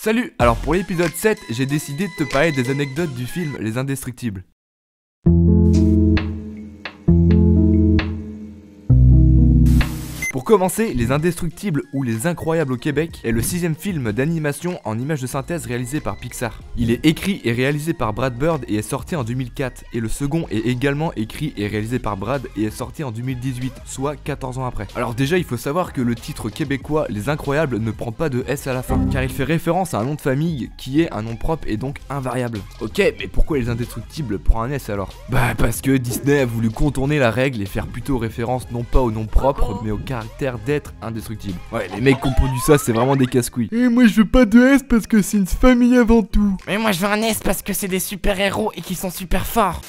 Salut! Alors pour l'épisode 7, j'ai décidé de te parler des anecdotes du film Les Indestructibles. Pour commencer, Les Indestructibles ou Les Incroyables au Québec est le 6ème film d'animation en images de synthèse réalisé par Pixar. Il est écrit et réalisé par Brad Bird et est sorti en 2004, et le second est également écrit et réalisé par Brad et est sorti en 2018, soit 14 ans après. Alors déjà, il faut savoir que le titre québécois Les Incroyables ne prend pas de S à la fin, car il fait référence à un nom de famille qui est un nom propre et donc invariable. Ok, mais pourquoi Les Indestructibles prend un S alors? Bah parce que Disney a voulu contourner la règle et faire plutôt référence non pas au nom propre, mais au caractère d'être indestructible. Ouais, les mecs qui ont produit ça, c'est vraiment des casse-couilles. Et moi je veux pas de S parce que c'est une famille avant tout. Mais moi je veux un S parce que c'est des super-héros et qu'ils sont super forts.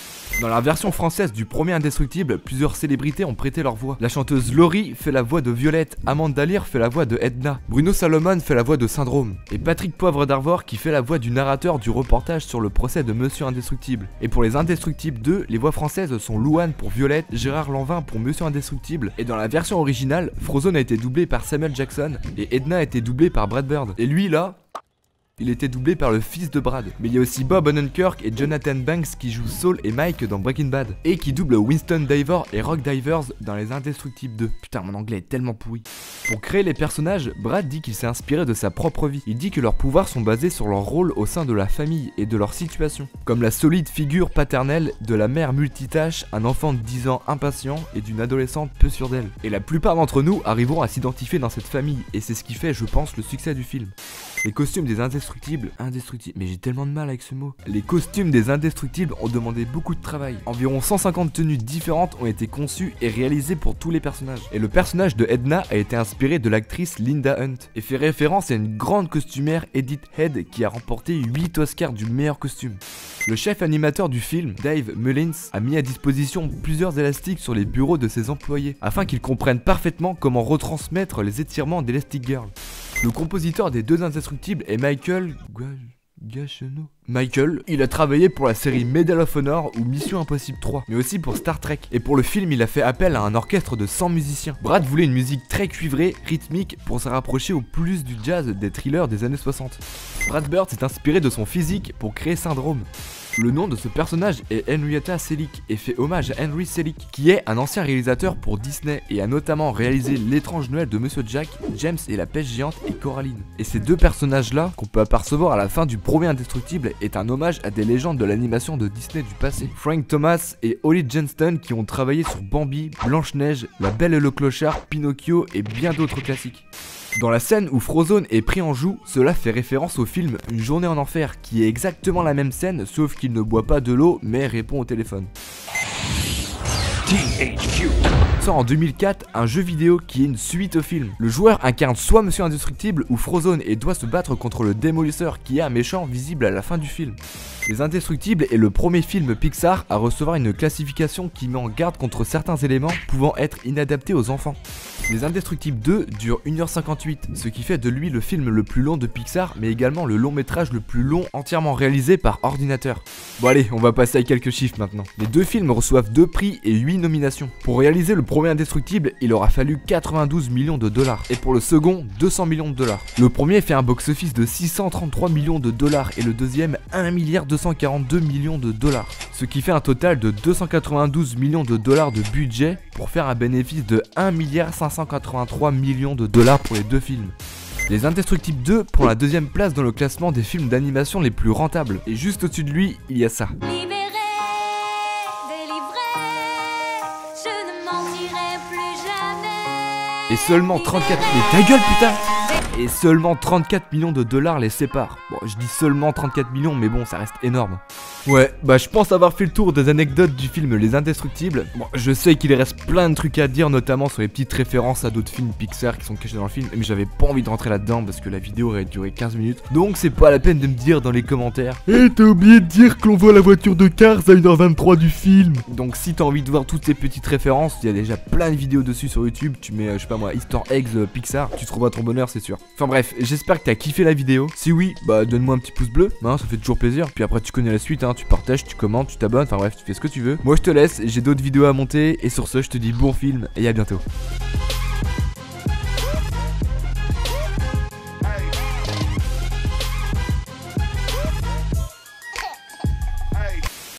Dans la version française du premier Indestructible, plusieurs célébrités ont prêté leur voix. La chanteuse Laurie fait la voix de Violette, Amanda Lear fait la voix de Edna, Bruno Salomon fait la voix de Syndrome, et Patrick Poivre d'Arvor qui fait la voix du narrateur du reportage sur le procès de Monsieur Indestructible. Et pour les Indestructibles 2, les voix françaises sont Louane pour Violette, Gérard Lanvin pour Monsieur Indestructible, et dans la version originale, Frozone a été doublé par Samuel Jackson, et Edna a été doublée par Brad Bird. Et lui là... il était doublé par le fils de Brad. Mais il y a aussi Bob Odenkirk et Jonathan Banks qui jouent Saul et Mike dans Breaking Bad. Et qui doublent Winston Diver et Rock Divers dans Les Indestructibles 2. Putain, mon anglais est tellement pourri. Pour créer les personnages, Brad dit qu'il s'est inspiré de sa propre vie. Il dit que leurs pouvoirs sont basés sur leur rôle au sein de la famille et de leur situation. Comme la solide figure paternelle de la mère multitâche, un enfant de 10 ans impatient et d'une adolescente peu sûre d'elle. Et la plupart d'entre nous arriveront à s'identifier dans cette famille. Et c'est ce qui fait, je pense, le succès du film. Les costumes des indestructibles, mais j'ai tellement de mal avec ce mot. Les costumes des Indestructibles ont demandé beaucoup de travail. Environ 150 tenues différentes ont été conçues et réalisées pour tous les personnages. Et le personnage de Edna a été inspiré de l'actrice Linda Hunt et fait référence à une grande costumière Edith Head qui a remporté 8 Oscars du meilleur costume. Le chef animateur du film, Dave Mullins, a mis à disposition plusieurs élastiques sur les bureaux de ses employés afin qu'ils comprennent parfaitement comment retransmettre les étirements d'Elastic Girl. Le compositeur des deux Indestructibles est Michael Giacchino. Michael, il a travaillé pour la série Medal of Honor ou Mission Impossible 3, mais aussi pour Star Trek. Et pour le film, il a fait appel à un orchestre de 100 musiciens. Brad voulait une musique très cuivrée, rythmique, pour se rapprocher au plus du jazz des thrillers des années 60. Brad Bird s'est inspiré de son physique pour créer Syndrome. Le nom de ce personnage est Henrietta Selick et fait hommage à Henry Selick, qui est un ancien réalisateur pour Disney et a notamment réalisé L'étrange Noël de Monsieur Jack, James et la pêche géante et Coraline. Et ces deux personnages-là, qu'on peut apercevoir à la fin du premier Indestructible, est un hommage à des légendes de l'animation de Disney du passé. Frank Thomas et Holly Johnston qui ont travaillé sur Bambi, Blanche-Neige, La Belle et le Clochard, Pinocchio et bien d'autres classiques. Dans la scène où Frozone est pris en joue, cela fait référence au film Une journée en enfer, qui est exactement la même scène, sauf qu'il ne boit pas de l'eau, mais répond au téléphone. Sort en 2004 un jeu vidéo qui est une suite au film. Le joueur incarne soit Monsieur Indestructible ou Frozone et doit se battre contre le Démolisseur, qui est un méchant visible à la fin du film. Les Indestructibles est le premier film Pixar à recevoir une classification qui met en garde contre certains éléments pouvant être inadaptés aux enfants. Les Indestructibles 2 dure 1h58, ce qui fait de lui le film le plus long de Pixar, mais également le long métrage le plus long entièrement réalisé par ordinateur. Bon allez, on va passer à quelques chiffres maintenant. Les deux films reçoivent 2 prix et 8 nominations. Pour réaliser le premier Indestructible, il aura fallu 92 millions de dollars, et pour le second, 200 millions de dollars. Le premier fait un box-office de 633 millions de dollars, et le deuxième, 1,242 milliard de dollars. Ce qui fait un total de 292 millions de dollars de budget, pour faire un bénéfice de 1,583 milliard de dollars pour les deux films. Les Indestructibles 2 prend la 2ème place dans le classement des films d'animation les plus rentables. Et juste au-dessus de lui, il y a ça. Libéré, délivré, je ne mentirai plus jamais. Et seulement 34... Mais ta gueule putain! Et seulement 34 millions de dollars les séparent. Bon, je dis seulement 34 millions, mais bon, ça reste énorme. Ouais, bah je pense avoir fait le tour des anecdotes du film Les Indestructibles. Bon, je sais qu'il reste plein de trucs à dire, notamment sur les petites références à d'autres films Pixar qui sont cachés dans le film, mais j'avais pas envie de rentrer là-dedans parce que la vidéo aurait duré 15 minutes. Donc c'est pas la peine de me dire dans les commentaires. Et t'as oublié de dire que l'on voit la voiture de Cars à 1h23 du film. Donc si t'as envie de voir toutes ces petites références, il y a déjà plein de vidéos dessus sur YouTube. Tu mets, je sais pas moi, Easter Eggs Pixar, tu trouveras ton bonheur, c'est sûr. Enfin bref, j'espère que t'as kiffé la vidéo. Si oui, bah donne-moi un petit pouce bleu, hein, ça fait toujours plaisir. Puis après tu connais la suite, hein, tu partages, tu commentes, tu t'abonnes, enfin bref, tu fais ce que tu veux. Moi je te laisse, j'ai d'autres vidéos à monter. Et sur ce, je te dis bon film et à bientôt.